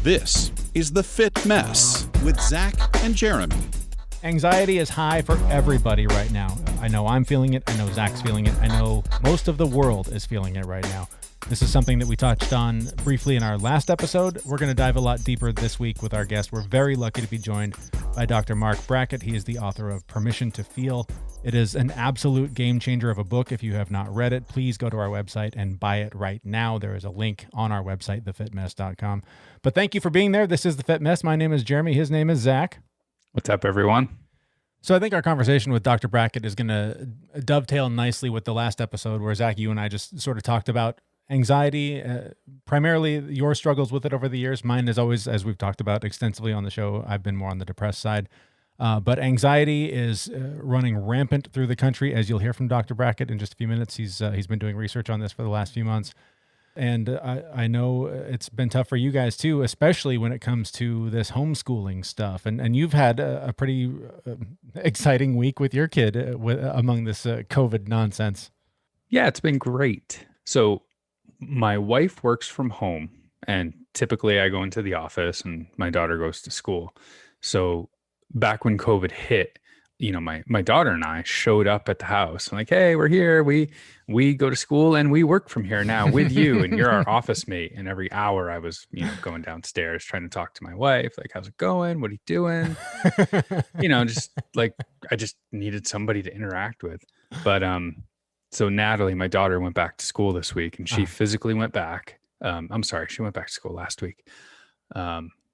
This is The Fit Mess with Zach and Jeremy. Anxiety is high for everybody right now. I know I'm feeling it. I know Zach's feeling it. I know most of the world is feeling it right now. This is something that we touched on briefly in our last episode. We're going to dive a lot deeper this week with our guest. We're very lucky to be joined by Dr. Mark Brackett. He is the author of Permission to Feel. It is an absolute game changer of a book. If you have not read it, please go to our website and buy it right now. There is a link on our website, thefitmess.com. But thank you for being there. This is The Fit Mess. My name is Jeremy. His name is Zach. What's up, everyone? So I think our conversation with Dr. Brackett is going to dovetail nicely with the last episode where Zach, you and I just sort of talked about anxiety, primarily your struggles with it over the years. Mine is always, as we've talked about extensively on the show, I've been more on the depressed side. But anxiety is running rampant through the country, as you'll hear from Dr. Brackett in just a few minutes. He's been doing research on this for the last few months. And I know it's been tough for you guys too, especially when it comes to this homeschooling stuff. And you've had a pretty exciting week with your kid among this COVID nonsense. Yeah, it's been great. So my wife works from home, and typically I go into the office and my daughter goes to school. So back when COVID hit, you know, my daughter and I showed up at the house. I'm like, hey, we're here. We go to school and we work from here now with you, and you're our office mate. And every hour I was, going downstairs trying to talk to my wife, like, how's it going? What are you doing? Just like, I just needed somebody to interact with. But so Natalie, my daughter, went back to school this week, and she physically went back. She went back to school last week.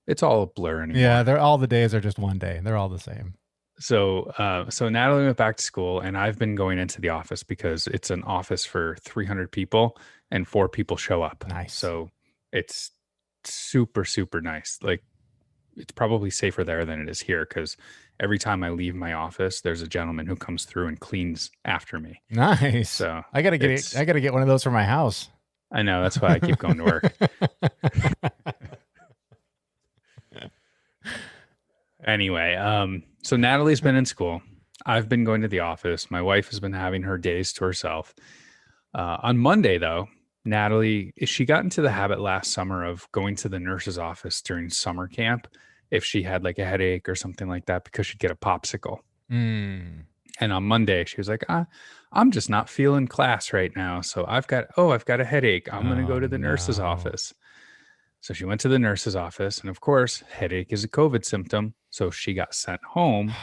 It's all a blur anymore. Yeah, all the days are just one day. They're all the same. So Natalie went back to school, and I've been going into the office because it's an office for 300 people and 4 people show up. Nice. So it's super, super nice. Like, it's probably safer there than it is here, because every time I leave my office, there's a gentleman who comes through and cleans after me. Nice. So I gotta get one of those for my house. I know, that's why I keep going to work. Anyway, so Natalie's been in school. I've been going to the office. My wife has been having her days to herself. On Monday, though, Natalie, she got into the habit last summer of going to the nurse's office during summer camp if she had like a headache or something like that, because she'd get a popsicle. And on Monday, she was like, I'm just not feeling class right now. So I've got a headache. I'm going to go to the nurse's office. So she went to the nurse's office, and of course, headache is a COVID symptom. So she got sent home,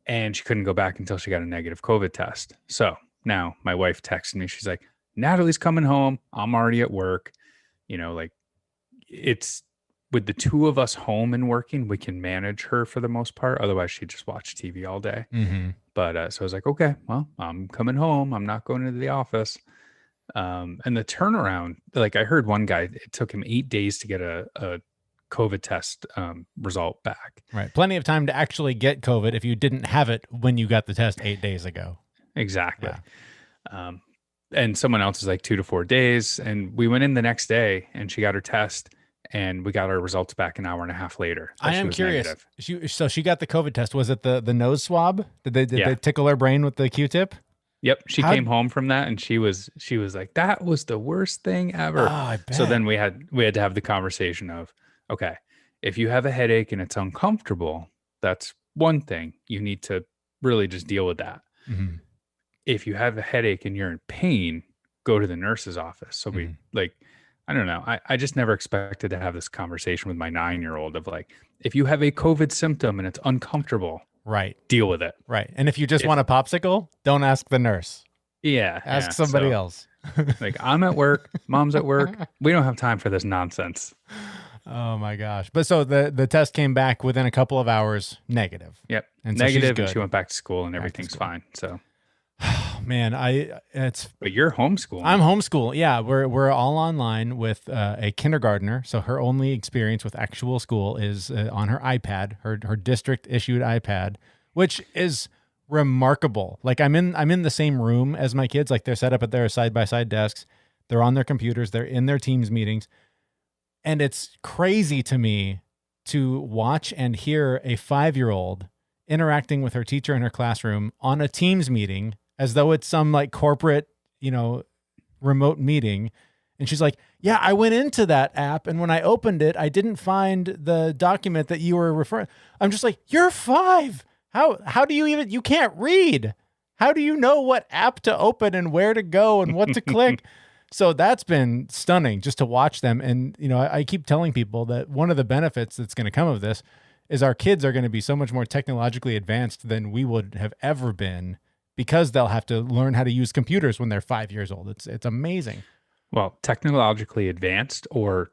and she couldn't go back until she got a negative COVID test. So now my wife texted me. She's like, Natalie's coming home. I'm already at work. It's with the two of us home and working, we can manage her for the most part. Otherwise, she'd just watch TV all day. Mm-hmm. But so I was like, okay, well, I'm coming home. I'm not going into the office. And the turnaround, like I heard one guy, it took him 8 days to get a COVID test result back. Right. Plenty of time to actually get COVID if you didn't have it when you got the test 8 days ago. Exactly. Yeah. And someone else is like 2 to 4 days. And we went in the next day, and she got her test, and we got our results back an hour and a half later. I am curious. So she got the COVID test. Was it the nose swab? Did they tickle her brain with the Q-tip? Yep. She came home from that, and she was like, that was the worst thing ever. Oh, I bet. So then we had to have the conversation of, okay, if you have a headache and it's uncomfortable, that's one thing. You need to really just deal with that. Mm-hmm. If you have a headache and you're in pain, go to the nurse's office. So I don't know. I just never expected to have this conversation with my 9-year-old of like, if you have a COVID symptom and it's uncomfortable, right, deal with it. Right. And if you just want a popsicle, don't ask the nurse. Yeah. Ask somebody else. Like, I'm at work, mom's at work. We don't have time for this nonsense. Oh my gosh. But so the test came back within a couple of hours negative. Yep. And negative, so and she went back to school, and everything's fine. So man, but you're homeschooled. I'm homeschooled. Yeah. We're all online with a kindergartner. So her only experience with actual school is on her iPad, her district issued iPad, which is remarkable. Like I'm in the same room as my kids. Like they're set up at their side-by-side desks. They're on their computers. They're in their Teams meetings. And it's crazy to me to watch and hear a 5-year-old interacting with her teacher in her classroom on a Teams meeting as though it's some like corporate, remote meeting. And she's like, yeah, I went into that app, and when I opened it, I didn't find the document that you were referring. I'm just like, you're 5. How do you can't read. How do you know what app to open and where to go and what to click? So that's been stunning just to watch them. And, I keep telling people that one of the benefits that's going to come of this is our kids are going to be so much more technologically advanced than we would have ever been, because they'll have to learn how to use computers when they're 5 years old. It's amazing. Well, technologically advanced or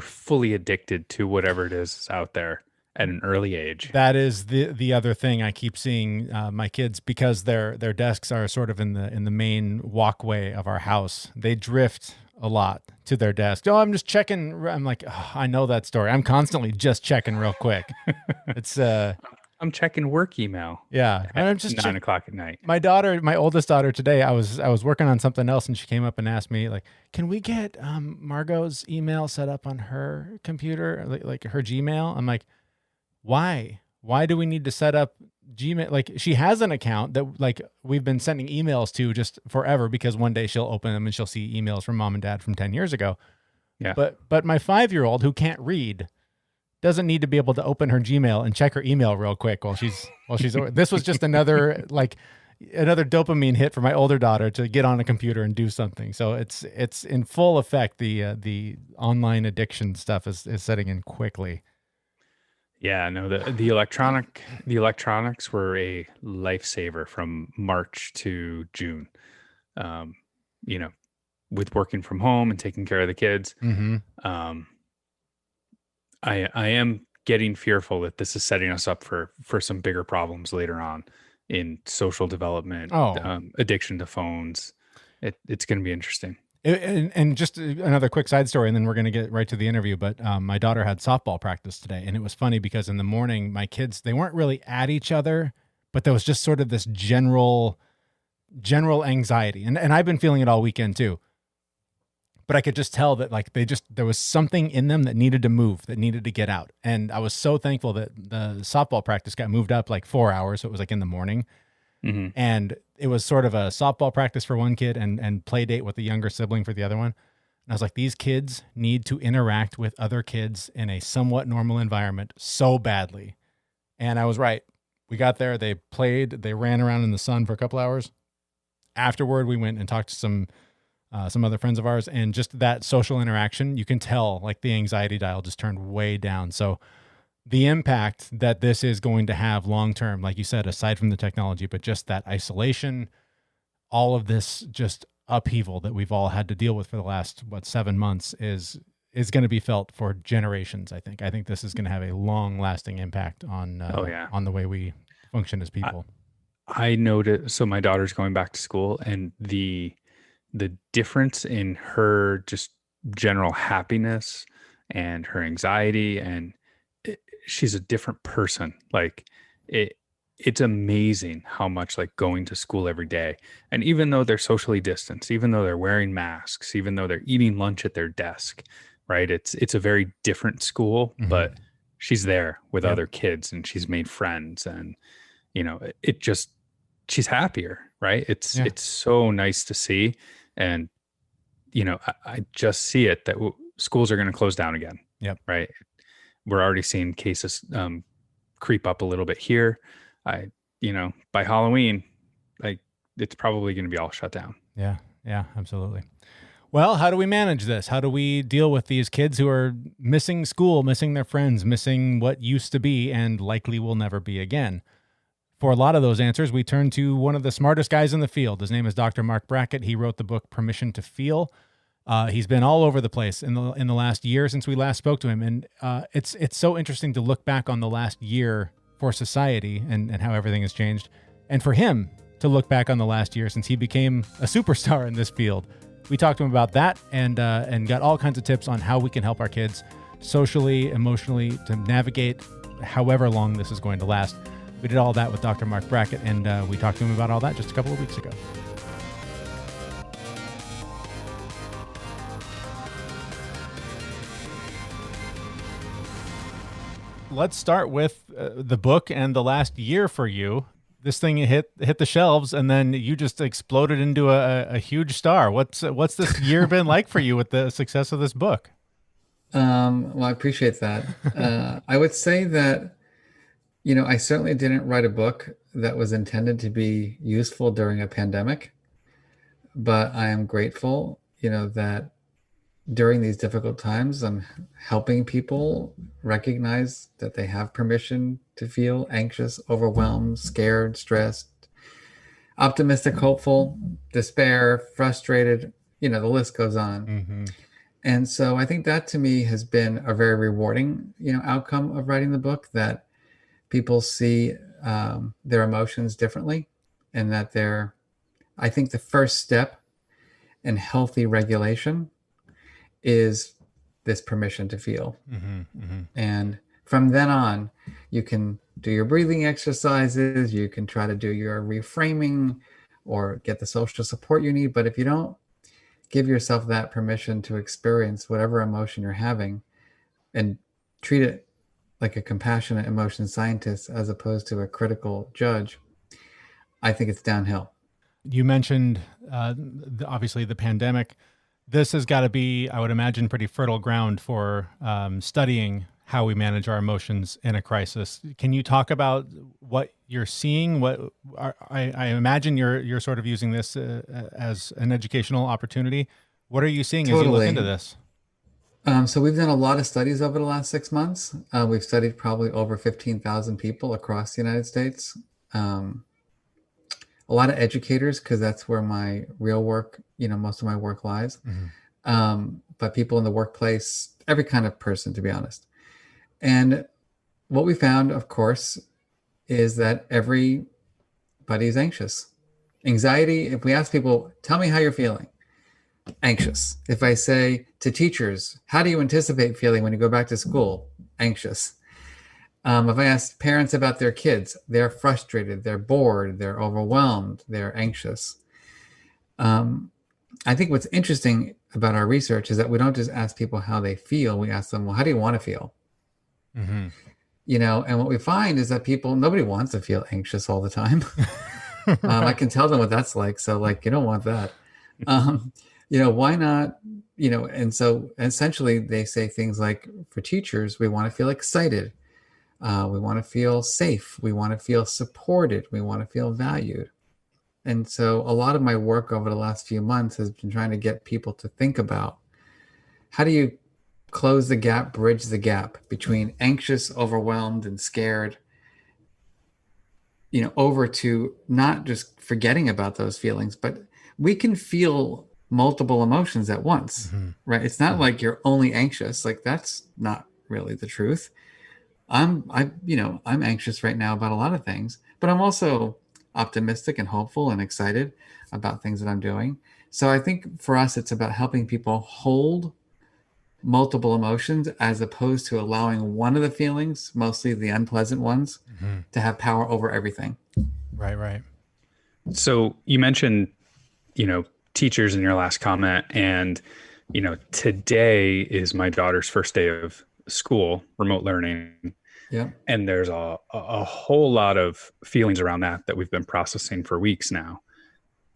fully addicted to whatever it is out there at an early age. That is the other thing I keep seeing my kids, because their desks are sort of in the main walkway of our house. They drift a lot to their desk. Oh, I'm just checking. I'm like, oh, I know that story. I'm constantly just checking real quick. It's I'm checking work email. Yeah, and I'm just 9 o'clock at night. My oldest daughter today, I was working on something else, and she came up and asked me, like, can we get Margot's email set up on her computer, like her Gmail? I'm like, why? Why do we need to set up Gmail? Like, she has an account that, like, we've been sending emails to just forever, because one day she'll open them and she'll see emails from mom and dad from 10 years ago. Yeah. But my 5-year-old who can't read doesn't need to be able to open her Gmail and check her email real quick while she's this was just another dopamine hit for my older daughter to get on a computer and do something. So it's in full effect. The online addiction stuff is setting in quickly. Yeah, no, the electronics were a lifesaver from March to June. With working from home and taking care of the kids. Mm-hmm. I am getting fearful that this is setting us up for some bigger problems later on in social development, addiction to phones. It's going to be interesting. And just another quick side story, and then we're going to get right to the interview. But my daughter had softball practice today, and it was funny because in the morning, my kids, they weren't really at each other, but there was just sort of this general anxiety. And I've been feeling it all weekend too. But I could just tell that, like, there was something in them that needed to move, that needed to get out. And I was so thankful that the softball practice got moved up like 4 hours. So it was like in the morning. Mm-hmm. And it was sort of a softball practice for one kid and play date with the younger sibling for the other one. And I was like, these kids need to interact with other kids in a somewhat normal environment so badly. And I was right. We got there, they played, they ran around in the sun for a couple hours. Afterward, we went and talked to some other friends of ours, and just that social interaction, you can tell, like, the anxiety dial just turned way down. So the impact that this is going to have long-term, like you said, aside from the technology, but just that isolation, all of this just upheaval that we've all had to deal with for the last, 7 months is going to be felt for generations. I think this is going to have a long-lasting impact on the way we function as people. I noticed, so my daughter's going back to school, and the difference in her just general happiness and her anxiety, and she's a different person. Like, it's amazing how much, like, going to school every day, and even though they're socially distanced, even though they're wearing masks, even though they're eating lunch at their desk, right? It's a very different school, mm-hmm. but she's there with other kids, and she's made friends, and she's happier, right? It's so nice to see. And, I just see it that schools are going to close down again. Yep. Right. We're already seeing cases creep up a little bit here. By Halloween, like, it's probably going to be all shut down. Yeah. Yeah, absolutely. Well, how do we manage this? How do we deal with these kids who are missing school, missing their friends, missing what used to be and likely will never be again? For a lot of those answers, we turn to one of the smartest guys in the field. His name is Dr. Mark Brackett. He wrote the book Permission to Feel. He's been all over the place in the last year since we last spoke to him. And it's so interesting to look back on the last year for society and how everything has changed. And for him to look back on the last year since he became a superstar in this field. We talked to him about that and got all kinds of tips on how we can help our kids socially, emotionally, to navigate however long this is going to last. We did all that with Dr. Mark Brackett, and we talked to him about all that just a couple of weeks ago. Let's start with the book and the last year for you. this thing hit the shelves, and then you just exploded into a huge star. What's this year been like for you with the success of this book? Well, I appreciate that. I would say that, I certainly didn't write a book that was intended to be useful during a pandemic, but I am grateful, that during these difficult times, I'm helping people recognize that they have permission to feel anxious, overwhelmed, scared, stressed, optimistic, hopeful, despair, frustrated, the list goes on. Mm-hmm. And so I think that to me has been a very rewarding, outcome of writing the book, that people see their emotions differently, and that I think the first step in healthy regulation is this permission to feel. Mm-hmm. Mm-hmm. And from then on, you can do your breathing exercises, you can try to do your reframing or get the social support you need. But if you don't give yourself that permission to experience whatever emotion you're having and treat it like a compassionate emotion scientist as opposed to a critical judge, I think it's downhill. You mentioned obviously the pandemic. This has got to be, I would imagine, pretty fertile ground for studying how we manage our emotions in a crisis. Can you talk about what you're seeing? I imagine you're sort of using this as an educational opportunity. What are you seeing as you look into this? So we've done a lot of studies over the last 6 months. We've studied probably over 15,000 people across the United States. A lot of educators, because that's where my real work, most of my work lies. Mm-hmm. But people in the workplace, every kind of person, to be honest. And what we found, of course, is that everybody's anxious. Anxiety, if we ask people, tell me how you're feeling, anxious. If I say to teachers, how do you anticipate feeling when you go back to school? Anxious. If I ask parents about their kids, they're frustrated, they're bored, they're overwhelmed, they're anxious. I think what's interesting about our research is that we don't just ask people how they feel. We ask them, well, how do you want to feel? Mm-hmm. And what we find is that nobody wants to feel anxious all the time. I can tell them what that's like. So you don't want that. Why not? And so essentially they say things like, for teachers, we want to feel excited. We want to feel safe. We want to feel supported. We want to feel valued. And so a lot of my work over the last few months has been trying to get people to think about, how do you close the gap, bridge the gap between anxious, overwhelmed, and scared, over to not just forgetting about those feelings, but we can feel multiple emotions at once, Mm-hmm. right? It's not like you're only anxious. That's not really the truth. I'm anxious right now about a lot of things, but I'm also optimistic and hopeful and excited about things that I'm doing. So I think for us, it's about helping people hold multiple emotions as opposed to allowing one of the feelings, mostly the unpleasant ones, Mm-hmm. to have power over everything. Right. So you mentioned, teachers in your last comment, and, today is my daughter's first day of school, remote learning. Yeah. And there's a whole lot of feelings around that we've been processing for weeks now.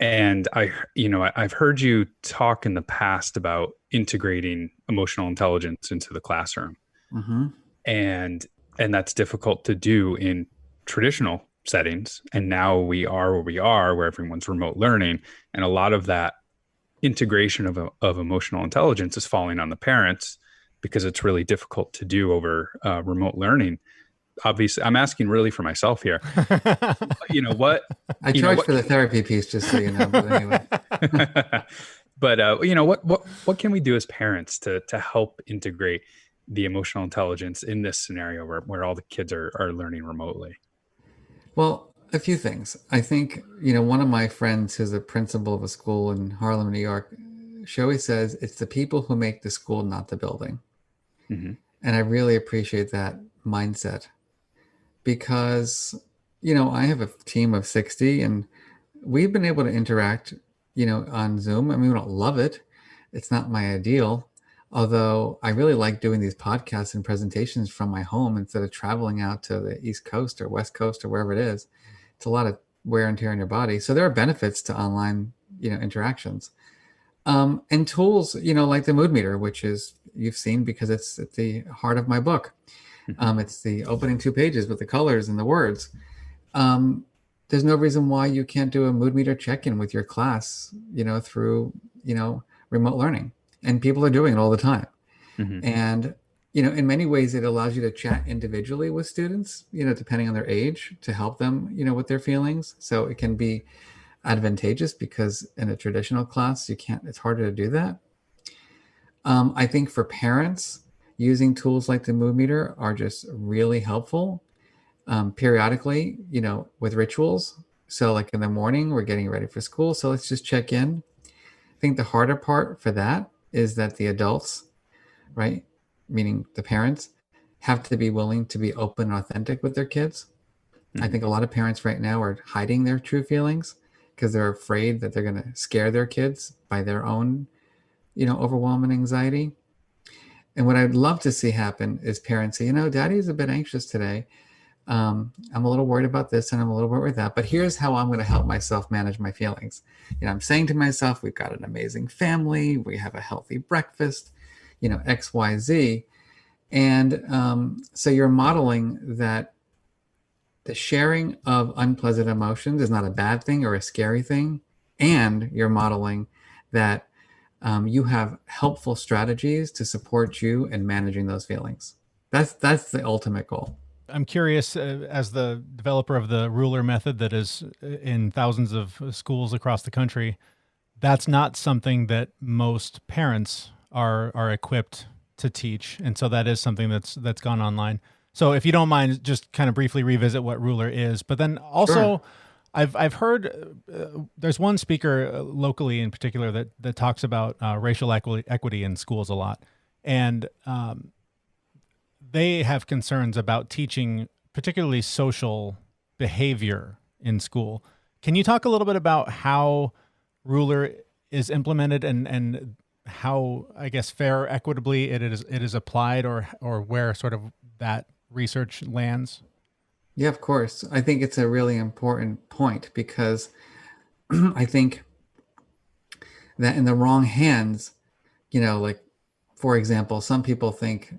And I've heard you talk in the past about integrating emotional intelligence into the classroom. Mm-hmm. And that's difficult to do in traditional settings. And now we are where we are, where everyone's remote learning. And a lot of that integration of emotional intelligence is falling on the parents, because it's really difficult to do over remote learning. Obviously, I'm asking really for myself here. What I charge for the therapy piece, just so you know. But anyway. But what can we do as parents to help integrate the emotional intelligence in this scenario where all the kids are learning remotely? Well, a few things. I think, one of my friends who's a principal of a school in Harlem, New York, she always says it's the people who make the school, not the building. Mm-hmm. And I really appreciate that mindset, because, I have a team of 60 and we've been able to interact, on Zoom. I mean, we don't love it. It's not my ideal. Although I really like doing these podcasts and presentations from my home instead of traveling out to the East Coast or West Coast or wherever it is It's a lot of wear and tear on your body. So there are benefits to online, interactions. And tools, like the mood meter, which is you've seen because it's at the heart of my book. It's the opening 2 pages with the colors and the words. There's no reason why you can't do a mood meter check-in with your class, through, remote learning. And people are doing it all the time. And, in many ways, it allows you to chat individually with students, depending on their age, to help them, with their feelings. So it can be advantageous because in a traditional class, it's harder to do that. I think for parents, using tools like the mood meter are just really helpful. Periodically, with rituals. So like in the morning, we're getting ready for school. So let's just check in. I think the harder part for that is that the adults, right, meaning the parents, have to be willing to be open and authentic with their kids. I think a lot of parents right now are hiding their true feelings because they're afraid that they're going to scare their kids by their own, overwhelming anxiety. And what I'd love to see happen is parents say, Daddy's a bit anxious today. I'm a little worried about this and I'm a little worried with that, but here's how I'm going to help myself manage my feelings. I'm saying to myself, we've got an amazing family. We have a healthy breakfast, X, Y, Z. And so you're modeling that the sharing of unpleasant emotions is not a bad thing or a scary thing. And you're modeling that you have helpful strategies to support you in managing those feelings. That's the ultimate goal. I'm curious, as the developer of the ruler method that is in thousands of schools across the country, that's not something that most parents are equipped to teach. And so that is something that's gone online. So if you don't mind, just kind of briefly revisit what ruler is. But then also, sure. I've heard there's one speaker locally in particular that talks about racial equity in schools a lot. And they have concerns about teaching particularly social behavior in school. Can you talk a little bit about how ruler is implemented and how, I guess, fair or equitably it is applied, or where sort of that research lands? Yeah, of course. I think it's a really important point because I think that in the wrong hands, like, for example, some people think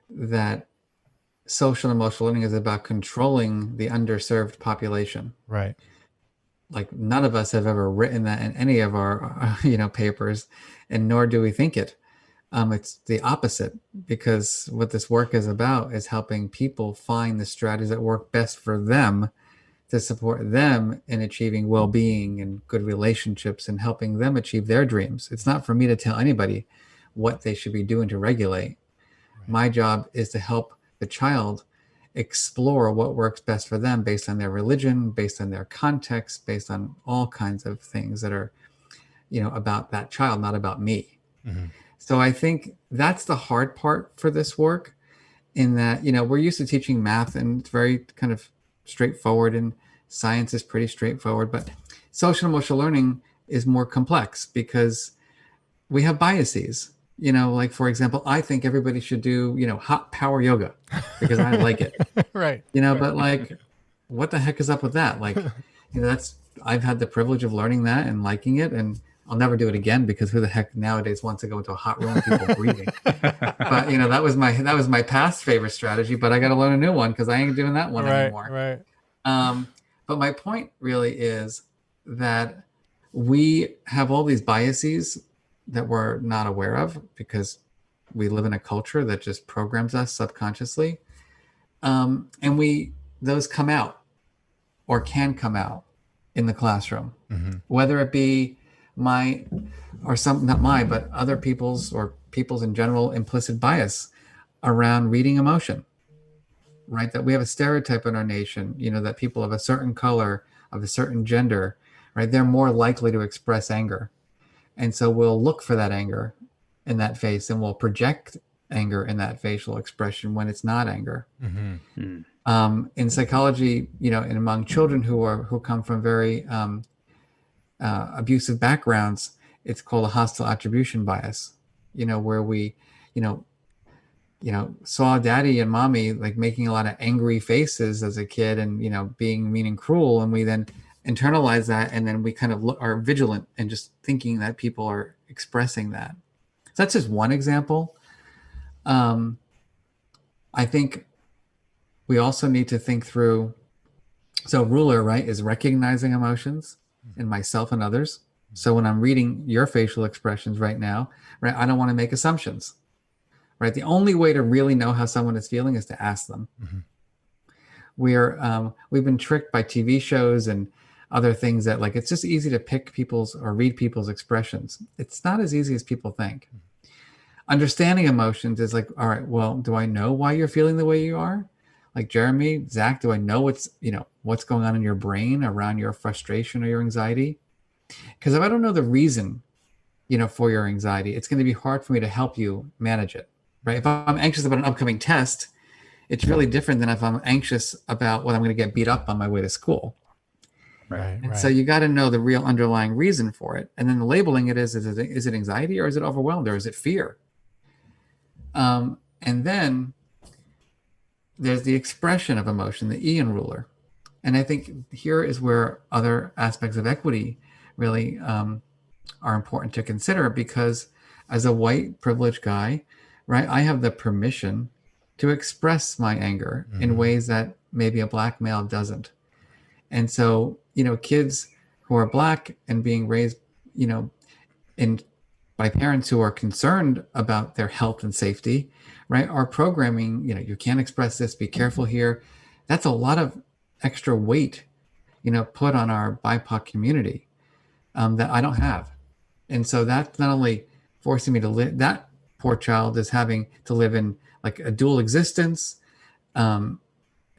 that social and emotional learning is about controlling the underserved population. Right. Like none of us have ever written that in any of our, papers, and nor do we think it. It's the opposite, because what this work is about is helping people find the strategies that work best for them to support them in achieving well-being and good relationships and helping them achieve their dreams. It's not for me to tell anybody what they should be doing to regulate. My job is to help the child explore what works best for them based on their religion, based on their context, based on all kinds of things that are, about that child, not about me. Mm-hmm. So I think that's the hard part for this work, in that, we're used to teaching math and it's very kind of straightforward, and science is pretty straightforward, but social emotional learning is more complex because we have biases. Like, for example, I think everybody should do, hot power yoga because I like it. Right. But like, what the heck is up with that? Like, I've had the privilege of learning that and liking it, and I'll never do it again because who the heck nowadays wants to go into a hot room with people breathing? But, that was my past favorite strategy, but I got to learn a new one because I ain't doing that one anymore. Right. But my point really is that we have all these biases that we're not aware of because we live in a culture that just programs us subconsciously. And those come out or can come out in the classroom, whether it be but other people's or people's in general implicit bias around reading emotion, right? That we have a stereotype in our nation, that people of a certain color, of a certain gender, right? They're more likely to express anger. And so we'll look for that anger in that face, and we'll project anger in that facial expression when it's not anger. In psychology, and among children who come from very abusive backgrounds, it's called a hostile attribution bias, where we, saw daddy and mommy like making a lot of angry faces as a kid and, being mean and cruel. And we then internalize that. And then we kind of are vigilant and just thinking that people are expressing that. So that's just one example. I think we also need to think through. So ruler, right, is recognizing emotions in myself and others. So when I'm reading your facial expressions right now, right, I don't want to make assumptions, right? The only way to really know how someone is feeling is to ask them. Mm-hmm. We've been tricked by TV shows and other things that like, it's just easy to pick people's or read people's expressions. It's not as easy as people think. Understanding emotions is like, all right, well, do I know why you're feeling the way you are? Like Jeremy, Zach, do I know what's going on in your brain around your frustration or your anxiety? Because if I don't know the reason, for your anxiety, it's going to be hard for me to help you manage it, right? If I'm anxious about an upcoming test, it's really different than if I'm anxious about what I'm going to get beat up on my way to school. Right. And so you got to know the real underlying reason for it. And then labeling it is it anxiety or is it overwhelmed or is it fear? And then there's the expression of emotion, the Ian ruler. And I think here is where other aspects of equity really are important to consider, because as a white privileged guy, right, I have the permission to express my anger in ways that maybe a black male doesn't. And so, kids who are black and being raised, by parents who are concerned about their health and safety, right, are programming, you can't express this, be careful here. That's a lot of extra weight, put on our BIPOC community that I don't have. And so that's not only forcing me to live, that poor child is having to live in like a dual existence and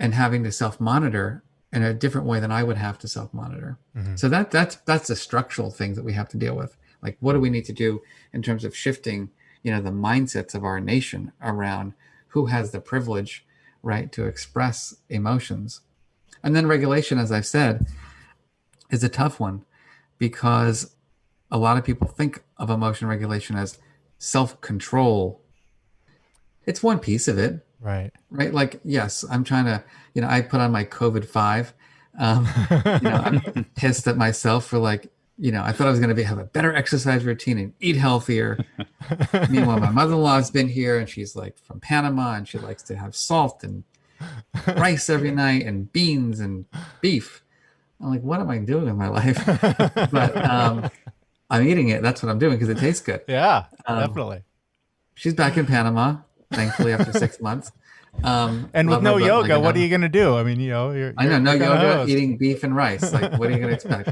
having to self-monitor in a different way than I would have to self-monitor. So that's the structural things that we have to deal with. Like, what do we need to do in terms of shifting, the mindsets of our nation around who has the privilege, right, to express emotions. And then regulation, as I've said, is a tough one, because a lot of people think of emotion regulation as self-control. It's one piece of it. Right. Like, yes, I'm trying to, I put on my COVID-5. I'm pissed at myself for like, I thought I was going to have a better exercise routine and eat healthier. Meanwhile, my mother-in-law's been here and she's like from Panama and she likes to have salt and rice every night and beans and beef. I'm like, what am I doing in my life? But I'm eating it. That's what I'm doing because it tastes good. Yeah, definitely. She's back in Panama, thankfully, after 6 months. And with no yoga, like, what are you going to do? I mean, no yoga, eating beef and rice. Like, what are you going to expect?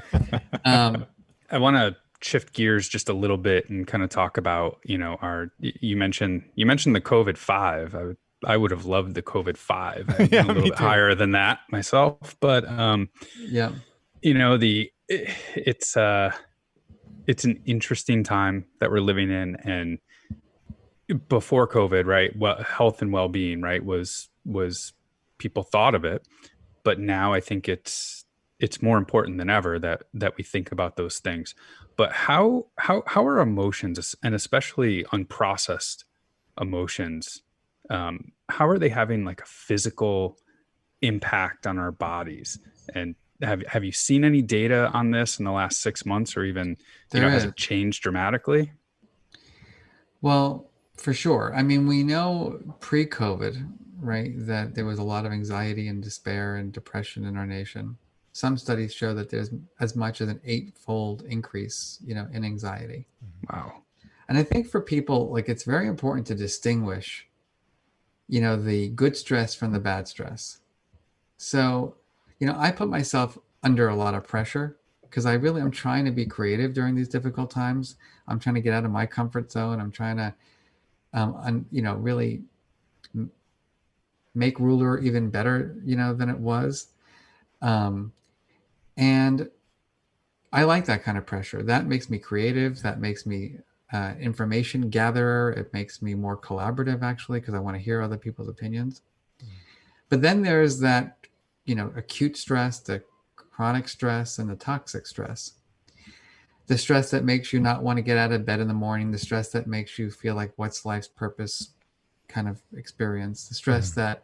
I want to shift gears just a little bit and kind of talk about, you mentioned the COVID-5. I would have loved the COVID-5. I've been a little bit higher than that myself, but it's an interesting time that we're living in. And before COVID, right, health and well-being, right, was people thought of it, but now I think it's more important than ever that we think about those things. But how are emotions, and especially unprocessed emotions, how are they having like a physical impact on our bodies? And have you seen any data on this in the last 6 months, or even has it changed dramatically? Well, for sure. I mean, we know pre-COVID, right, that there was a lot of anxiety and despair and depression in our nation. Some studies show that there's as much as an 8-fold increase, in anxiety. Wow. And I think for people, like, it's very important to distinguish, the good stress from the bad stress. So, I put myself under a lot of pressure because I'm trying to be creative during these difficult times. I'm trying to get out of my comfort zone. I'm trying to, really make ruler even better, than it was. And I like that kind of pressure. That makes me creative. That makes me information gatherer. It makes me more collaborative, actually, because I want to hear other people's opinions. But then there's that, acute stress, the chronic stress, and the toxic stress. The stress that makes you not want to get out of bed in the morning, the stress that makes you feel like, what's life's purpose? kind of experience, the stress that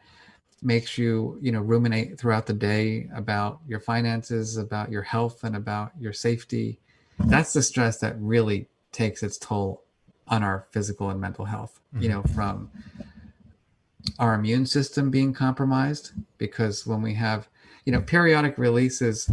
makes you, ruminate throughout the day about your finances, about your health, and about your safety. That's the stress that really takes its toll on our physical and mental health, from our immune system being compromised, because when we have, periodic releases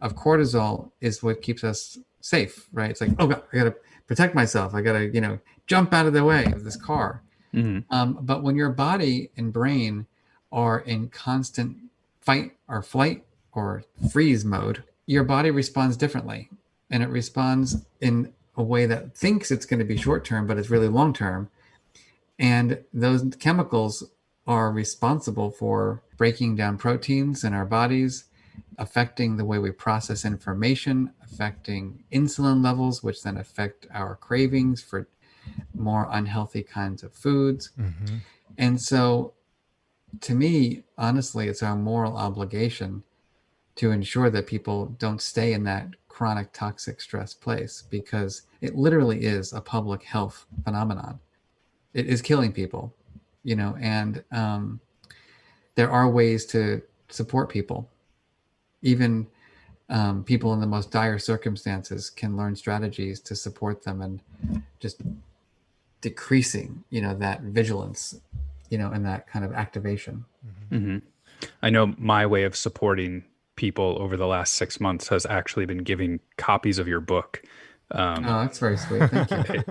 of cortisol is what keeps us safe, right? It's like, oh God, I got to protect myself. I got to, jump out of the way of this car. But when your body and brain are in constant fight or flight or freeze mode, your body responds differently. And it responds in a way that thinks it's going to be short term, but it's really long term. And those chemicals are responsible for breaking down proteins in our bodies, affecting the way we process information, affecting insulin levels, which then affect our cravings for more unhealthy kinds of foods. And so, to me, honestly, it's our moral obligation to ensure that people don't stay in that chronic toxic stress place, because it literally is a public health phenomenon. It is killing people, and there are ways to support people. Even people in the most dire circumstances can learn strategies to support them and just decreasing, that vigilance, and that kind of activation. I know my way of supporting people over the last 6 months has actually been giving copies of your book. Oh, that's very sweet. Thank you.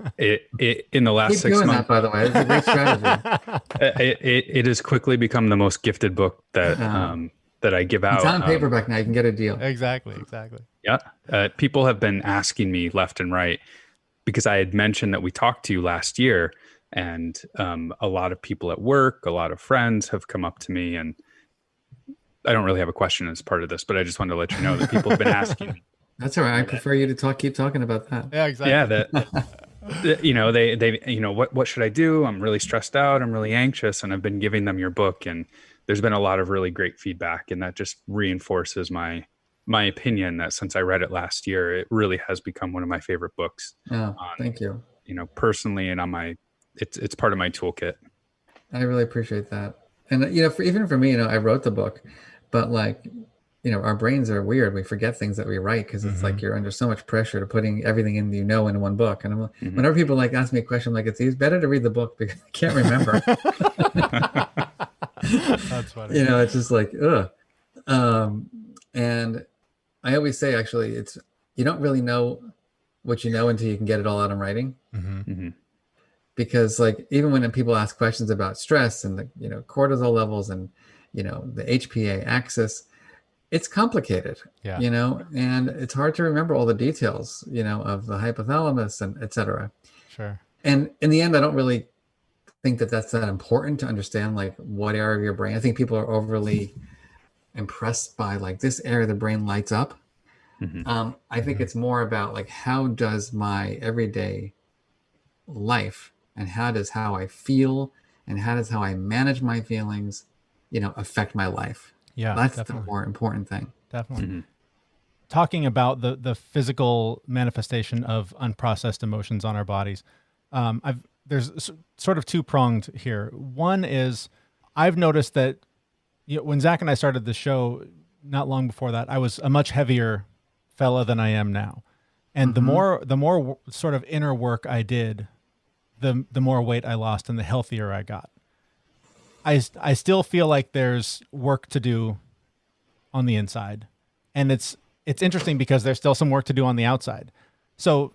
It in the last Keep 6 doing months, that, by the way. It's a great strategy. it has quickly become the most gifted book that that I give out. It's on paperback now. You can get a deal. Exactly. Yeah. People have been asking me left and right, because I had mentioned that we talked to you last year, and a lot of people at work, a lot of friends have come up to me, and I don't really have a question as part of this, but I just wanted to let you know that people have been asking me. That's all right. I prefer you to keep talking about that. Yeah, exactly. Yeah, they what should I do? I'm really stressed out. I'm really anxious, and I've been giving them your book, and there's been a lot of really great feedback, and that just reinforces my opinion that since I read it last year, it really has become one of my favorite books. Oh, thank you. Personally, and on it's part of my toolkit. I really appreciate that. And even for me, I wrote the book, but our brains are weird. We forget things that we write, because it's like you're under so much pressure to putting everything in in one book. And whenever people ask me a question, I'm like, it's better to read the book because I can't remember. That's funny. It's just like, ugh. And I always say, actually, you don't really know what you know until you can get it all out in writing. Because even when people ask questions about stress and the cortisol levels and the HPA axis, it's complicated. And it's hard to remember all the details of the hypothalamus and etc. Sure. And in the end, I don't really think that that's that important to understand what area of your brain. I think people are overly impressed by this area of the brain lights up. I think it's more about how does my everyday life, and how I feel, and how I manage my feelings, affect my life. Yeah, that's definitely the more important thing. Definitely. Talking about the physical manifestation of unprocessed emotions on our bodies, there's sort of two-pronged here. One is, I've noticed that when Zach and I started the show, not long before that, I was a much heavier fella than I am now. And the more sort of inner work I did, the more weight I lost and the healthier I got. I still feel like there's work to do on the inside, and it's interesting because there's still some work to do on the outside. So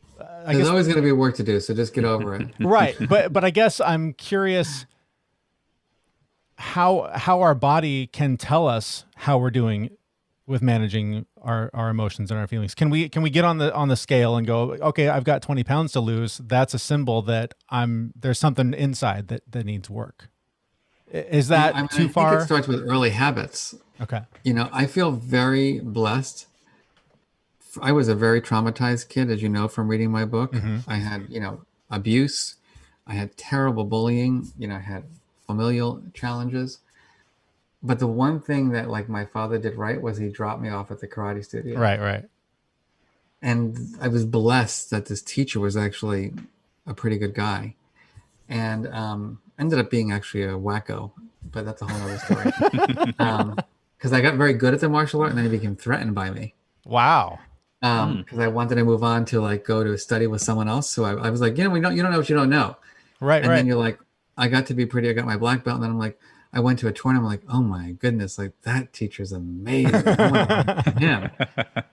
there's always going to be work to do, so just get over it. Right, but I guess I'm curious how our body can tell us how we're doing with managing our emotions and our feelings. Can we get on the scale and go, okay, I've got 20 pounds to lose. That's a symbol that there's something inside that needs work. Is that too far? I think it starts with early habits. Okay. I feel very blessed. I was a very traumatized kid, as you know, from reading my book. I had, abuse. I had terrible bullying. I had familial challenges. But the one thing that my father did right was he dropped me off at the karate studio. Right. And I was blessed that this teacher was actually a pretty good guy. And ended up being actually a wacko, but that's a whole other story. Because I got very good at the martial art, and then it became threatened by me. Wow. Because I wanted to move on to like go to study with someone else. So I was like, you don't know what you don't know. Right. And then you're like, I got my black belt, and then I'm like, I went to a tournament. I'm like, oh my goodness, like that teacher's amazing. I want to learn from him.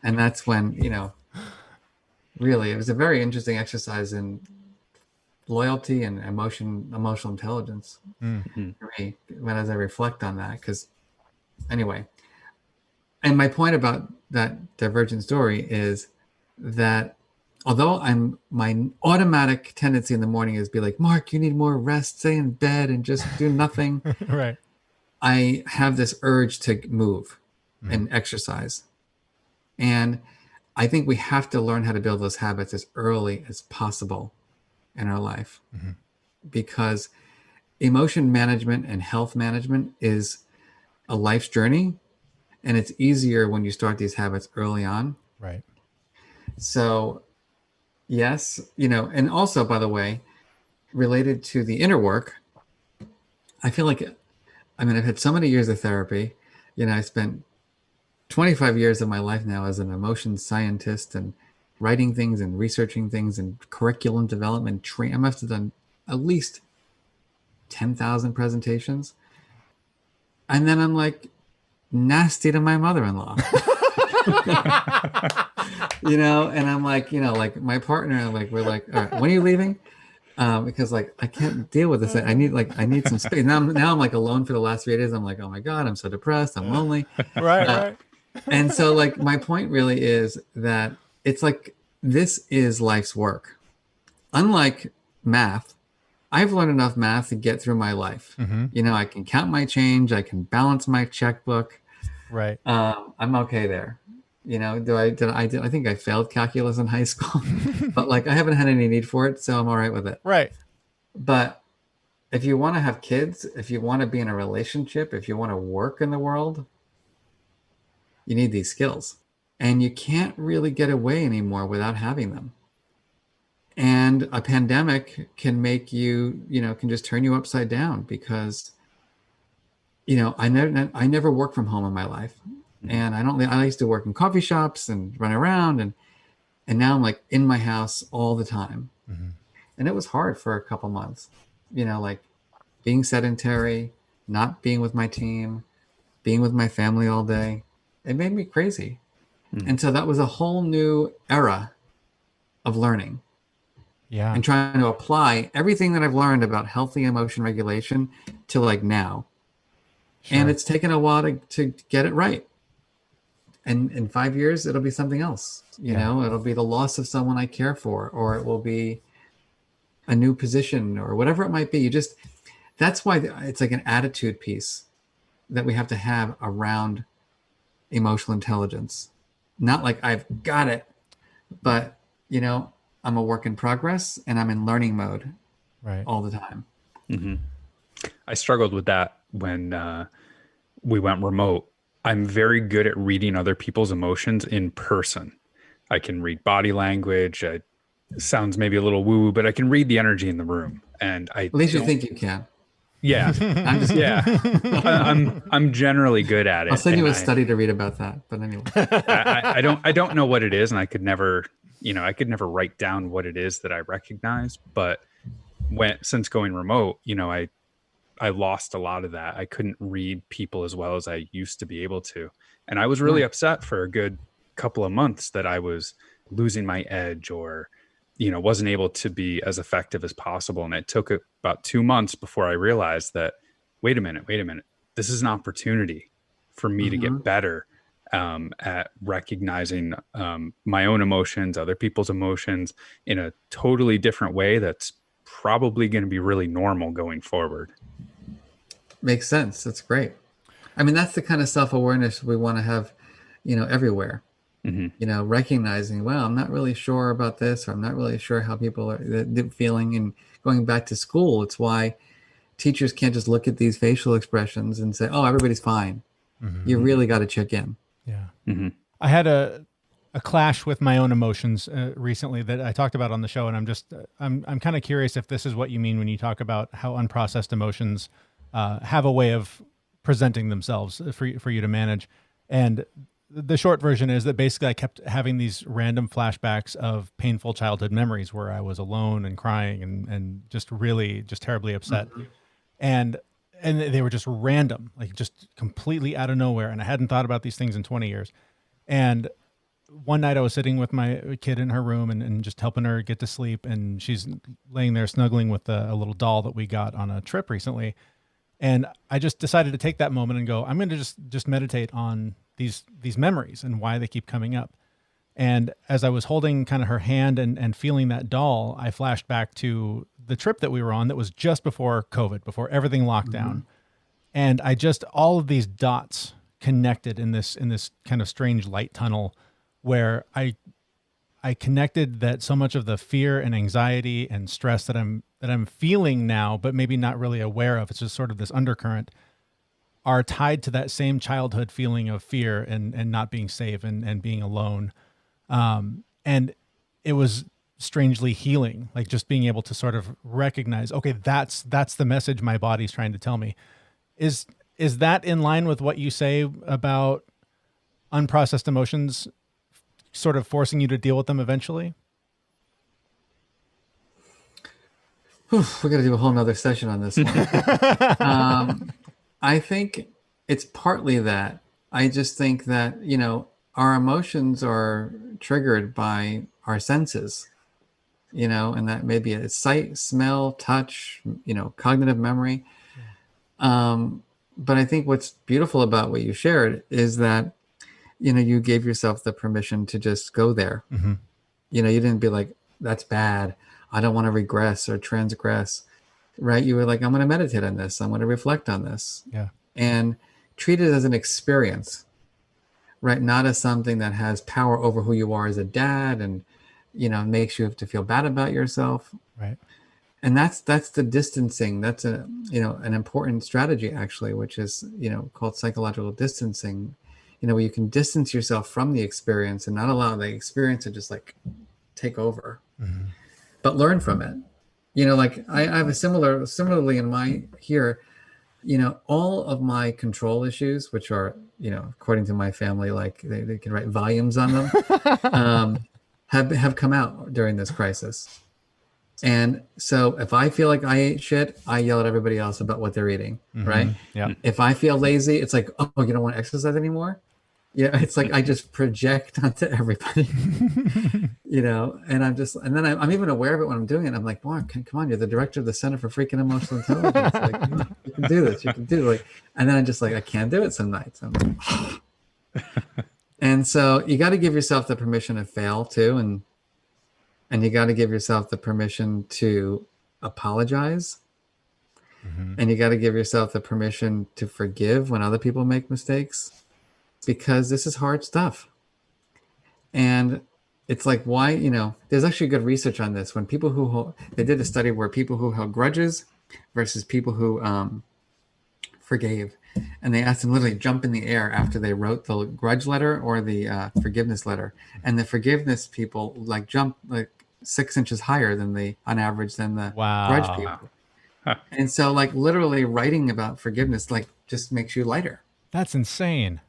And that's when, really, it was a very interesting exercise in loyalty and emotional intelligence for me as I reflect on that. Because anyway, and my point about that divergent story is that although my automatic tendency in the morning is be like, Mark, you need more rest, stay in bed and just do nothing. Right. I have this urge to move and exercise. And I think we have to learn how to build those habits as early as possible in our life, because emotion management and health management is a life's journey. And it's easier when you start these habits early on. Right. So yes, and also, by the way, related to the inner work, I feel like, I've had so many years of therapy. I spent 25 years of my life now as an emotion scientist and writing things and researching things and curriculum development. I must have done at least 10,000 presentations. And then I'm like, nasty to my mother-in-law. And I'm like, like my partner, like we're like, all right, when are you leaving? Because like I can't deal with this. I need some space. Now I'm like alone for the last 3 days. I'm like, oh my God, I'm so depressed. I'm lonely. Right. And so like my point really is that it's like this is life's work. Unlike math, I've learned enough math to get through my life. I can count my change. I can balance my checkbook. Right. I'm okay there. I think I failed calculus in high school, but like I haven't had any need for it, so I'm all right with it. Right. But if you want to have kids, if you want to be in a relationship, if you want to work in the world, you need these skills, and you can't really get away anymore without having them. And a pandemic can make you, can just turn you upside down because, I never worked from home in my life. And I used to work in coffee shops and run around, and now I'm like in my house all the time. And it was hard for a couple months, like being sedentary, not being with my team, being with my family all day. It made me crazy. And so that was a whole new era of learning. Yeah. And trying to apply everything that I've learned about healthy emotion regulation to like now. Sure. And it's taken a while to get it right. And in 5 years, it'll be something else. It'll be the loss of someone I care for, or it will be a new position or whatever it might be. That's why it's like an attitude piece that we have to have around emotional intelligence. Not like I've got it, but I'm a work in progress and I'm in learning mode all the time. I struggled with that when we went remote. I'm very good at reading other people's emotions in person. I can read body language. It sounds maybe a little woo-woo, but I can read the energy in the room. And at least you think you can. Yeah. I'm generally good at it. I'll send you a study to read about that. But anyway, I don't know what it is, and I could never write down what it is that I recognize. But since going remote, I lost a lot of that. I couldn't read people as well as I used to be able to. And I was really upset for a good couple of months that I was losing my edge or, wasn't able to be as effective as possible. And it took about 2 months before I realized that, wait a minute, this is an opportunity for me to get better at recognizing my own emotions, other people's emotions in a totally different way that's probably going to be really normal going forward. Makes sense. That's great. That's the kind of self-awareness we want to have, everywhere. Recognizing, well, I'm not really sure about this, or I'm not really sure how people are feeling. And going back to school, it's why teachers can't just look at these facial expressions and say, oh, everybody's fine. You really got to check in. Yeah. I had a a clash with my own emotions recently that I talked about on the show, and I'm kind of curious if this is what you mean when you talk about how unprocessed emotions have a way of presenting themselves for you to manage. And the short version is that basically I kept having these random flashbacks of painful childhood memories where I was alone and crying and just really just terribly upset. And they were just random, like just completely out of nowhere. And I hadn't thought about these things in 20 years. And one night I was sitting with my kid in her room and just helping her get to sleep. And she's laying there snuggling with a little doll that we got on a trip recently. And I just decided to take that moment and go, I'm going to just meditate on these memories and why they keep coming up. And as I was holding kind of her hand and feeling that doll, I flashed back to the trip that we were on that was just before COVID, before everything locked down. And I just, all of these dots connected in this kind of strange light tunnel where I connected that so much of the fear and anxiety and stress that I'm feeling now, but maybe not really aware of, it's just sort of this undercurrent, are tied to that same childhood feeling of fear and not being safe and being alone. And it was strangely healing, like just being able to sort of recognize, okay, that's the message my body's trying to tell me. Is that in line with what you say about unprocessed emotions sort of forcing you to deal with them eventually? We're going to do a whole nother session on this one. I think it's partly that. I just think that, our emotions are triggered by our senses, and that maybe it's sight, smell, touch, cognitive memory. But I think what's beautiful about what you shared is that, you gave yourself the permission to just go there. You didn't be like, that's bad, I don't want to regress or transgress, right? You were like, I'm going to meditate on this. I'm going to reflect on this. Yeah. And treat it as an experience, right? Not as something that has power over who you are as a dad and, makes you have to feel bad about yourself. Right. And that's the distancing. That's an important strategy actually, which is, called psychological distancing, where you can distance yourself from the experience and not allow the experience to just like take over, but learn from it. Like I have a similarly in my here, all of my control issues, which are, according to my family, like they can write volumes on them, have come out during this crisis. And so if I feel like I ate shit, I yell at everybody else about what they're eating, right? Yeah. If I feel lazy, it's like, oh, you don't want to exercise anymore? It's like I just project onto everybody, and I'm even aware of it when I'm doing it. I'm like, Mark, come on, you're the director of the Center for Freaking Emotional Intelligence. Like, come on, you can do this. You can do it. And then I'm just like, I can't do it some nights. I'm like, and so you got to give yourself the permission to fail too, and you got to give yourself the permission to apologize. And you got to give yourself the permission to forgive when other people make mistakes, because this is hard stuff. And it's like, why, there's actually good research on this. When people they did a study where people who held grudges versus people who forgave, and they asked them literally jump in the air after they wrote the grudge letter or the forgiveness letter. And the forgiveness people like jump like 6 inches higher on average than the grudge people. And so like literally writing about forgiveness, like just makes you lighter. That's insane.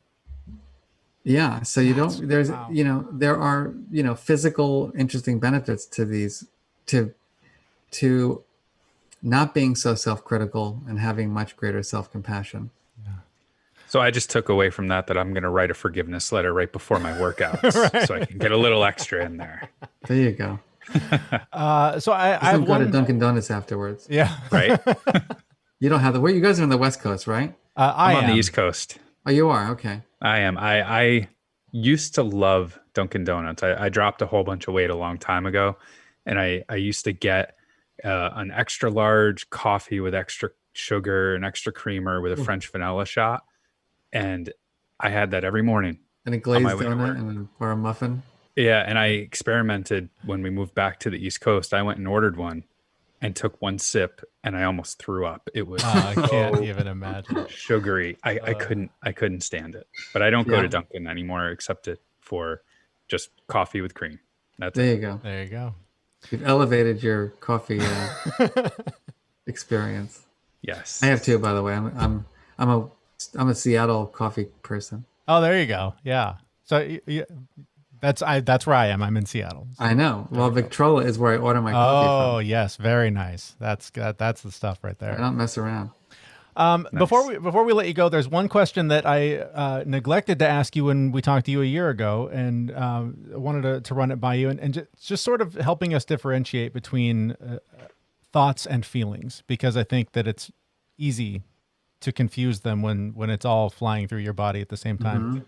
Yeah. So there are, physical interesting benefits to these, to not being so self-critical and having much greater self-compassion. Yeah. So I just took away from that I'm going to write a forgiveness letter right before my workouts right. So I can get a little extra in there. There you go. So I've go to Dunkin' Donuts afterwards. Yeah. Right. You don't have where you guys are on the West Coast, right? I'm on the East Coast. Oh, you are? Okay. I am. I used to love Dunkin' Donuts. I dropped a whole bunch of weight a long time ago, and I used to get an extra large coffee with extra sugar and extra creamer with a French vanilla shot, and I had that every morning. And a glazed donut or a muffin. Yeah, and I experimented when we moved back to the East Coast. I went and ordered one and took one sip, and I almost threw up. It was I can't even imagine. Sugary. I couldn't stand it. But I don't go to Dunkin' anymore except for just coffee with cream. That's There it. you go. There you go. You've elevated your coffee experience. Yes. I have too, by the way. I'm a Seattle coffee person. Oh, there you go. Yeah. So that's where I am. I'm in Seattle. I know. Well, Victrola is where I order my coffee Oh, from. yes, very nice. That's the stuff right I there. don't mess around. Nice. Before we let you go, there's one question that I neglected to ask you when we talked to you a year ago, and wanted to run it by you, and just sort of helping us differentiate between thoughts and feelings, because I think that it's easy to confuse them when it's all flying through your body at the same time. Mm-hmm.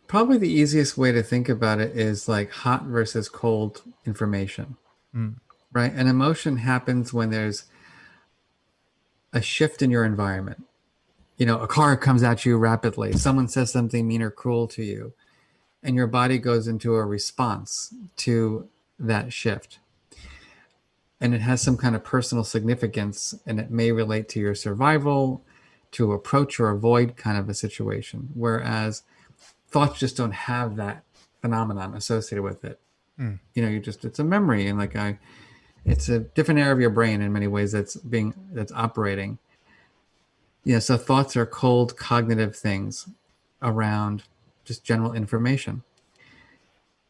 Probably the easiest way to think about it is like hot versus cold information, right? An emotion happens when there's a shift in your environment. You know, a car comes at you rapidly, someone says something mean or cruel to you, and your body goes into a response to that shift. And it has some kind of personal significance, and it may relate to your survival, to approach or avoid kind of a situation. Whereas thoughts just don't have that phenomenon associated with it. You know, it's a memory, and it's a different area of your brain in many ways that's operating. Yeah, so thoughts are cold cognitive things around just general information.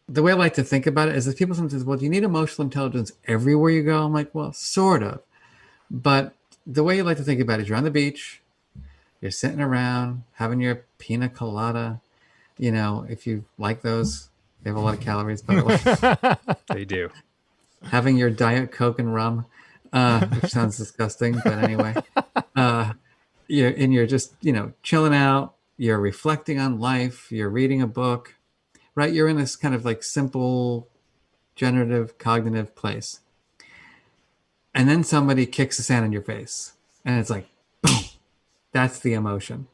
The way I like to think about it is that people sometimes say, well, do you need emotional intelligence everywhere you go? I'm like, well, sort of. But the way I like to think about it is you're on the beach, you're sitting around having your pina colada. You know, if you like those, they have a lot of calories, by the way. They do. Having your Diet Coke and rum, which sounds disgusting, but anyway. You're just, chilling out. You're reflecting on life. You're reading a book, right? You're in this kind of like simple, generative, cognitive place. And then somebody kicks the sand in your face. And it's like, boom. That's the emotion,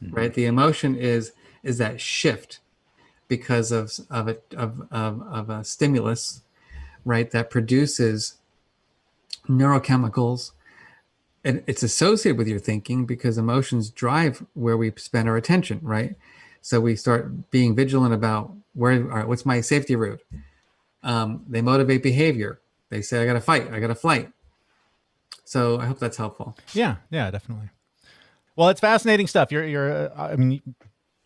right? The emotion is that shift because of a stimulus, right, that produces neurochemicals, and it's associated with your thinking because emotions drive where we spend our attention, right? So we start being vigilant about all right, what's my safety route? They motivate behavior. They say, I got to fight, I got to flight. So I hope that's helpful. Yeah, definitely. Well, it's fascinating stuff. I mean,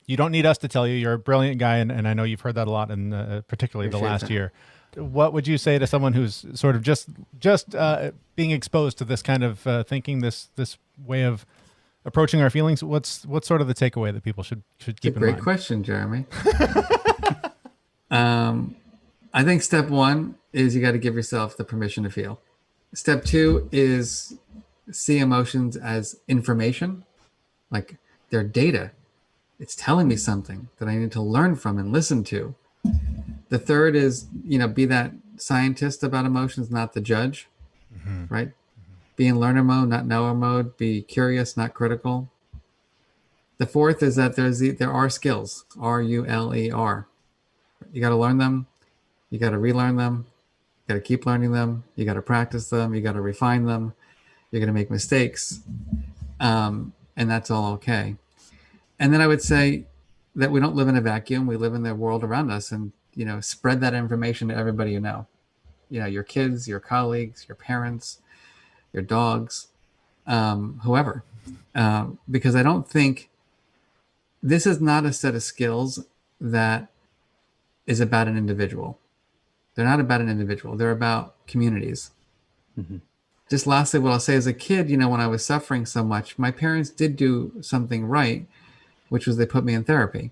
you don't need us to tell you. You're a brilliant guy, and I know you've heard that a lot, and particularly the last year. What would you say to someone who's sort of just being exposed to this kind of thinking, this way of approaching our feelings? What's sort of the takeaway that people should keep in mind? Great question, Jeremy. I think step one is you got to give yourself the permission to feel. Step two is see emotions as information, like they're data. It's telling me something that I need to learn from and listen to. The third is, be that scientist about emotions, not the judge, right? Be in learner mode, not knower mode. Be curious, not critical. The fourth is that there are skills, RULER. You got to learn them. You got to relearn them. You got to keep learning them. You got to practice them. You got to refine them. You're going to make mistakes. And that's all okay. And then I would say that we don't live in a vacuum. We live in the world around us, and, spread that information to everybody you know. Your kids, your colleagues, your parents, your dogs, whoever. Because I don't think this is not a set of skills that is about an individual. They're not about an individual. They're about communities. Just lastly, what I'll say, as a kid, when I was suffering so much, my parents did do something right, which was they put me in therapy.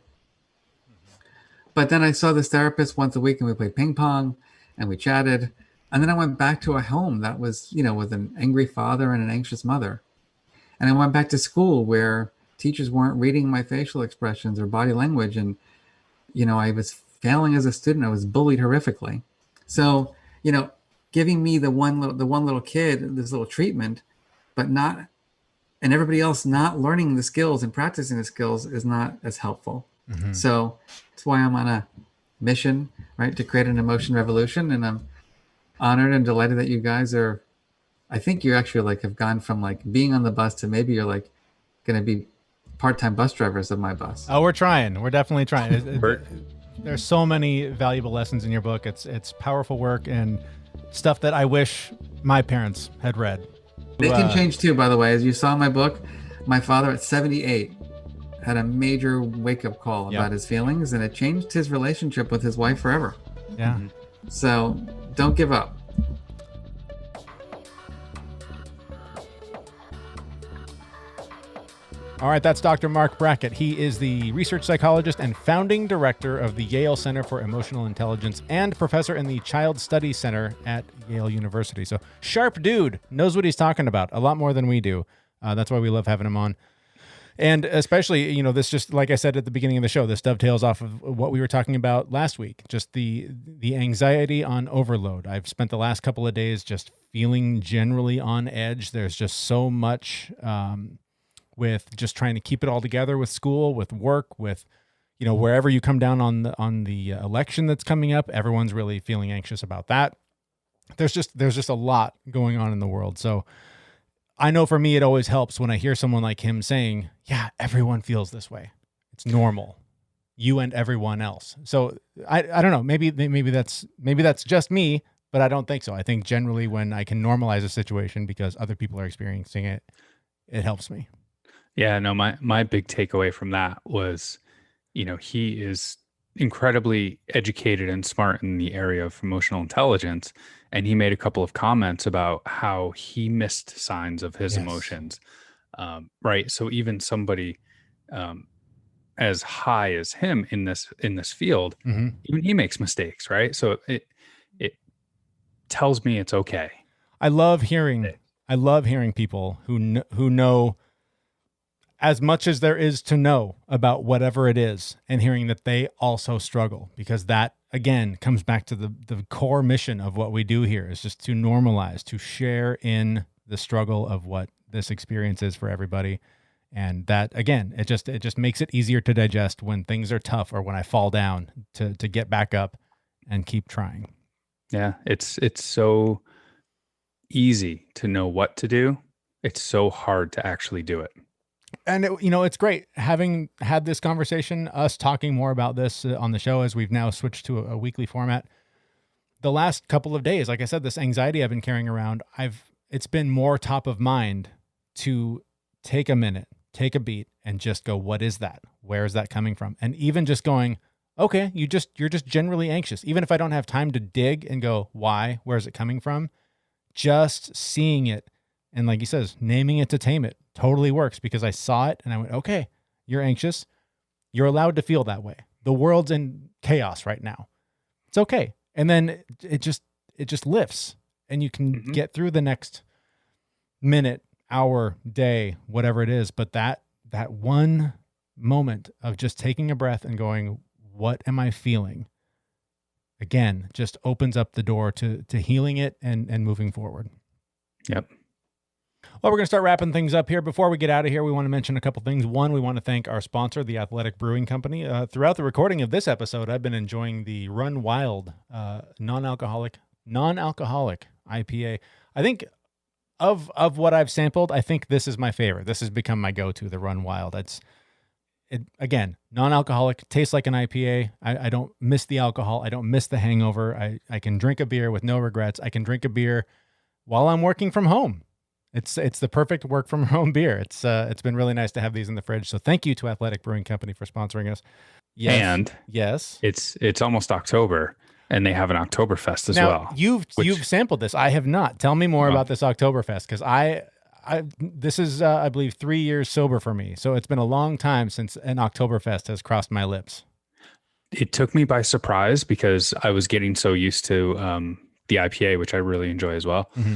But then I saw this therapist once a week, and we played ping pong and we chatted. And then I went back to a home that was, with an angry father and an anxious mother. And I went back to school where teachers weren't reading my facial expressions or body language. And, I was failing as a student. I was bullied horrifically. So, giving me the one little kid this little treatment, but not, and everybody else not learning the skills and practicing the skills is not as helpful. So that's why I'm on a mission, right, to create an emotion revolution. And I'm honored and delighted that you guys I think you actually have gone from being on the bus to maybe you're going to be part-time bus drivers of my bus. Oh, we're trying. We're definitely trying. There's so many valuable lessons in your book. It's powerful work and stuff that I wish my parents had read. They can change too, by the way. As you saw in my book, my father at 78 had a major wake-up call about his feelings, and it changed his relationship with his wife forever. Yeah. So don't give up. All right, that's Dr. Mark Brackett. He is the research psychologist and founding director of the Yale Center for Emotional Intelligence and professor in the Child Studies Center at Yale University. So sharp dude, knows what he's talking about, a lot more than we do. That's why we love having him on. And especially, this just, like I said at the beginning of the show, this dovetails off of what we were talking about last week, just the anxiety on overload. I've spent the last couple of days just feeling generally on edge. There's just so much with just trying to keep it all together with school, with work, with, wherever you come down on the election that's coming up, everyone's really feeling anxious about that. There's just a lot going on in the world. So I know for me, it always helps when I hear someone like him saying, yeah, everyone feels this way. It's normal. You and everyone else. So I don't know, maybe that's just me, but I don't think so. I think generally when I can normalize a situation because other people are experiencing it, it helps me. Yeah, no, my big takeaway from that was, he is incredibly educated and smart in the area of emotional intelligence. And he made a couple of comments about how he missed signs of his emotions. Right. So even somebody as high as him in this field, even he makes mistakes. Right. So it tells me it's okay. I love hearing people who know as much as there is to know about whatever it is, and hearing that they also struggle, because that, again, comes back to the core mission of what we do here, is just to normalize, to share in the struggle of what this experience is for everybody. And that, again, it just makes it easier to digest when things are tough or when I fall down, to get back up and keep trying. Yeah, it's so easy to know what to do. It's so hard to actually do it. And it's great having had this conversation, us talking more about this on the show, as we've now switched to a weekly format. The last couple of days, like I said, this anxiety I've been carrying around, it's been more top of mind to take a minute, take a beat, and just go, what is that? Where is that coming from? And even just going, okay, you're just generally anxious. Even if I don't have time to dig and go, why? Where is it coming from? Just seeing it. And like he says, naming it to tame it totally works, because I saw it and I went, okay, you're anxious. You're allowed to feel that way. The world's in chaos right now. It's okay. And then it just lifts, and you can get through the next minute, hour, day, whatever it is. But that one moment of just taking a breath and going, what am I feeling? Again, just opens up the door to healing it and moving forward. Yep. Well, we're going to start wrapping things up here. Before we get out of here, we want to mention a couple things. One, we want to thank our sponsor, the Athletic Brewing Company. Throughout the recording of this episode, I've been enjoying the Run Wild non-alcoholic IPA. I think of what I've sampled, I think this is my favorite. This has become my go-to, the Run Wild. Again, non-alcoholic, tastes like an IPA. I don't miss the alcohol. I don't miss the hangover. I can drink a beer with no regrets. I can drink a beer while I'm working from home. It's the perfect work from home beer. It's been really nice to have these in the fridge. So thank you to Athletic Brewing Company for sponsoring us. Yes. And yes, it's almost October, and they have an Oktoberfest as well. You've sampled this. I have not. Tell me more about this Oktoberfest, because this is I believe 3 years sober for me. So it's been a long time since an Oktoberfest has crossed my lips. It took me by surprise, because I was getting so used to the IPA, which I really enjoy as well. Mm-hmm.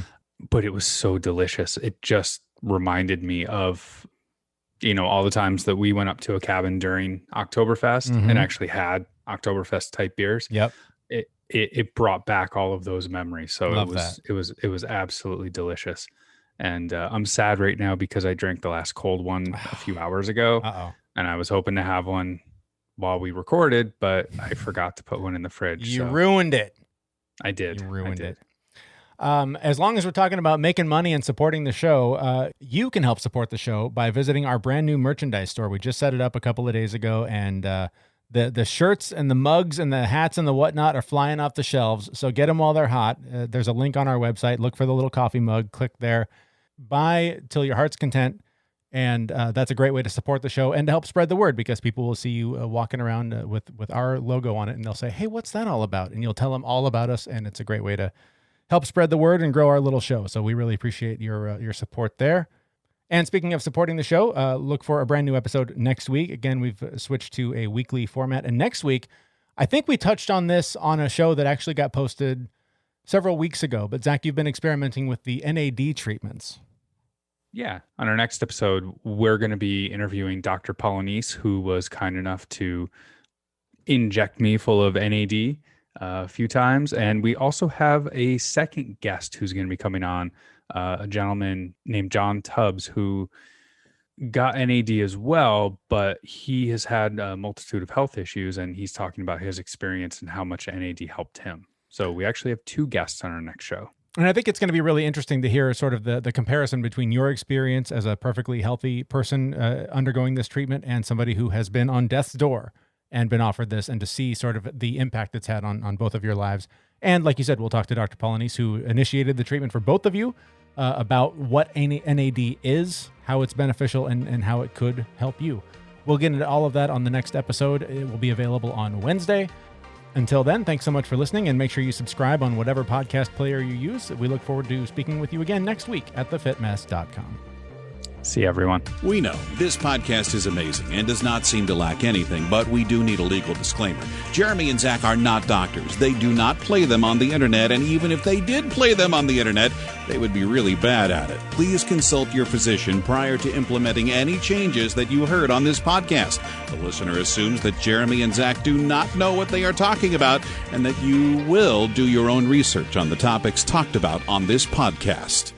But it was so delicious. It just reminded me of, all the times that we went up to a cabin during Oktoberfest and actually had Oktoberfest type beers. Yep. It brought back all of those memories. So Love it was absolutely delicious. And I'm sad right now because I drank the last cold one a few hours ago. And I was hoping to have one while we recorded, but I forgot to put one in the fridge. You ruined it. I did. You ruined it. As long as we're talking about making money and supporting the show, you can help support the show by visiting our brand new merchandise store. We just set it up a couple of days ago, and The shirts and the mugs and the hats and the whatnot are flying off the shelves. So get them while they're hot. There's a link on our website. Look for the little coffee mug. Click there. Buy till your heart's content. And that's a great way to support the show and to help spread the word, because people will see you walking around with our logo on it, and they'll say, hey, what's that all about? And you'll tell them all about us. And it's a great way to help spread the word and grow our little show. So we really appreciate your support there. And speaking of supporting the show, look for a brand new episode next week. Again, we've switched to a weekly format. And next week, I think we touched on this on a show that actually got posted several weeks ago. But Zach, you've been experimenting with the NAD treatments. Yeah. On our next episode, we're going to be interviewing Dr. Polonese, who was kind enough to inject me full of NAD a few times. And we also have a second guest who's going to be coming on, a gentleman named John Tubbs, who got NAD as well, but he has had a multitude of health issues, and he's talking about his experience and how much NAD helped him. So we actually have two guests on our next show. And I think it's going to be really interesting to hear sort of the comparison between your experience as a perfectly healthy person undergoing this treatment and somebody who has been on death's door and been offered this, and to see sort of the impact it's had on both of your lives. And like you said, we'll talk to Dr. Polonese, who initiated the treatment for both of you, about what NAD is, how it's beneficial, and how it could help you. We'll get into all of that on the next episode. It will be available on Wednesday. Until then, thanks so much for listening, and make sure you subscribe on whatever podcast player you use. We look forward to speaking with you again next week at thefitmess.com. See you, everyone. We know this podcast is amazing and does not seem to lack anything, but we do need a legal disclaimer. Jeremy and Zach are not doctors. They do not play them on the internet, and even if they did play them on the internet, they would be really bad at it. Please consult your physician prior to implementing any changes that you heard on this podcast. The listener assumes that Jeremy and Zach do not know what they are talking about, and that you will do your own research on the topics talked about on this podcast.